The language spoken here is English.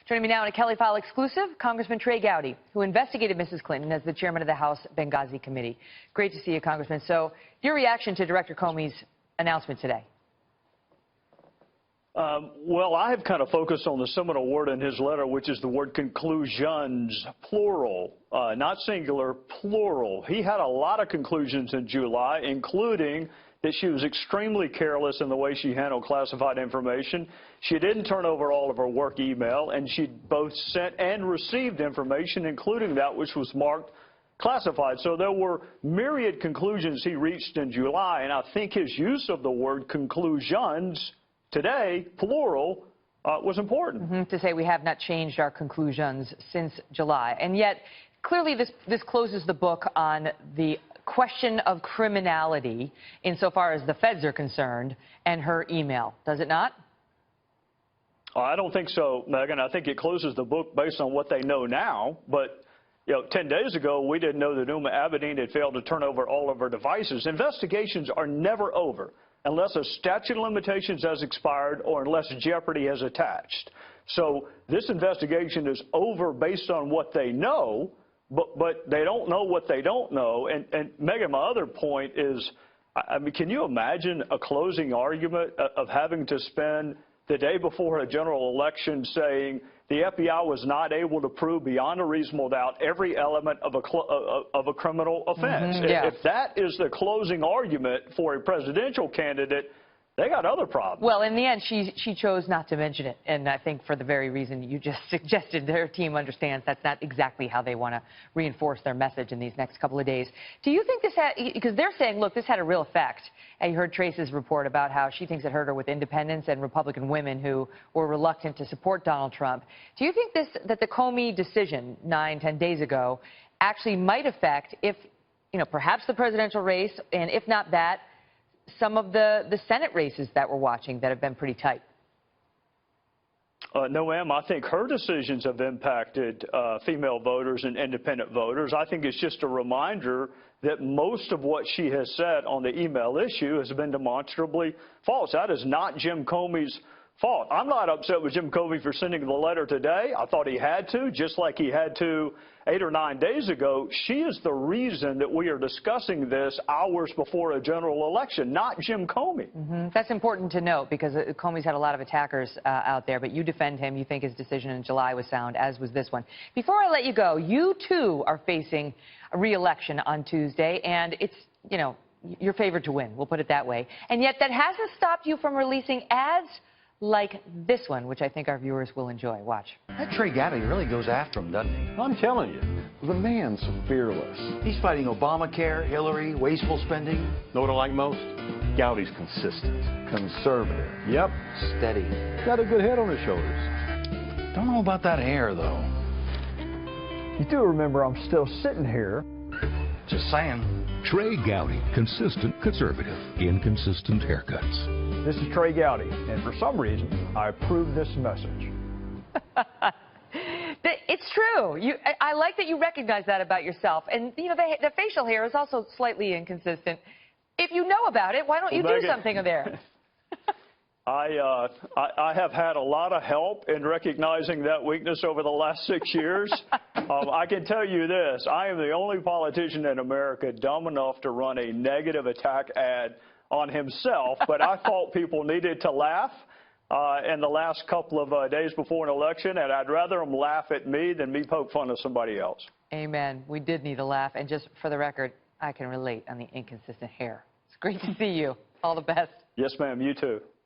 Joining me now in a Kelly File exclusive, Congressman Trey Gowdy, who investigated Mrs. Clinton as the chairman of the House Benghazi Committee. Great to see you, Congressman. So, your reaction to Director Comey's announcement today? Well, I have kind of focused on the seminal word in his letter, which is the word conclusions, plural, not singular, plural. He had a lot of conclusions in July, including that she was extremely careless in the way she handled classified information. She didn't turn over all of her work email, and she both sent and received information, including that which was marked classified. So there were myriad conclusions he reached in July, and I think his use of the word conclusions today, plural, was important. To say we have not changed our conclusions since July. And yet, clearly this closes the book on the question of criminality insofar as the feds are concerned and her email. Does it not? I don't think so, Megyn. I think it closes the book based on what they know now. But, 10 days ago, we didn't know that Uma Abedin had failed to turn over all of her devices. Investigations are never over unless a statute of limitations has expired or unless jeopardy has attached. So this investigation is over based on what they know, but they don't know what they don't know. And Megyn, my other point is, I mean, can you imagine a closing argument of having to spend the day before a general election saying the FBI was not able to prove beyond a reasonable doubt every element of a criminal offense? Yeah. If that is the closing argument for a presidential candidate, they got other problems. Well, in the end, she chose not to mention it, and I think for the very reason you just suggested, their team understands that's not exactly how they want to reinforce their message in these next couple of days. Do you think this had, because they're saying, look, this had a real effect. I heard Trace's report about how she thinks it hurt her with independents and Republican women who were reluctant to support Donald Trump. Do you think that the Comey decision 9-10 days ago actually might affect, if, perhaps the presidential race, and if not that, some of the Senate races that we're watching that have been pretty tight? No, ma'am. I think her decisions have impacted female voters and independent voters. I think it's just a reminder that most of what she has said on the email issue has been demonstrably false. That is not Jim Comey's fault. I'm not upset with Jim Comey for sending the letter today. I thought he had to, just like he had to 8 or 9 days ago. She is the reason that we are discussing this hours before a general election, not Jim Comey. That's important to note because Comey's had a lot of attackers out there, but you defend him. You think his decision in July was sound, as was this one. Before I let you go, you too are facing a re-election on Tuesday, and it's, your favorite to win, we'll put it that way. And yet that hasn't stopped you from releasing ads like this one, which I think our viewers will enjoy. Watch. That Trey Gowdy really goes after him, doesn't he? I'm telling you, the man's fearless. He's fighting Obamacare, Hillary, wasteful spending. Know what I like most? Gowdy's consistent, conservative. Yep. Steady. Got a good head on his shoulders. Don't know about that hair, though. You do remember I'm still sitting here. Just saying. Trey Gowdy, consistent conservative, inconsistent haircuts. This is Trey Gowdy, and for some reason, I approve this message. It's true. I like that you recognize that about yourself. And, the facial hair is also slightly inconsistent. If you know about it, why don't you do something there? I have had a lot of help in recognizing that weakness over the last 6 years. I can tell you this. I am the only politician in America dumb enough to run a negative attack ad on himself, but I thought people needed to laugh in the last couple of days before an election, and I'd rather them laugh at me than me poke fun of somebody else. Amen. We did need a laugh, and just for the record, I can relate on the inconsistent hair. It's great to see you. All the best. Yes, ma'am. You too.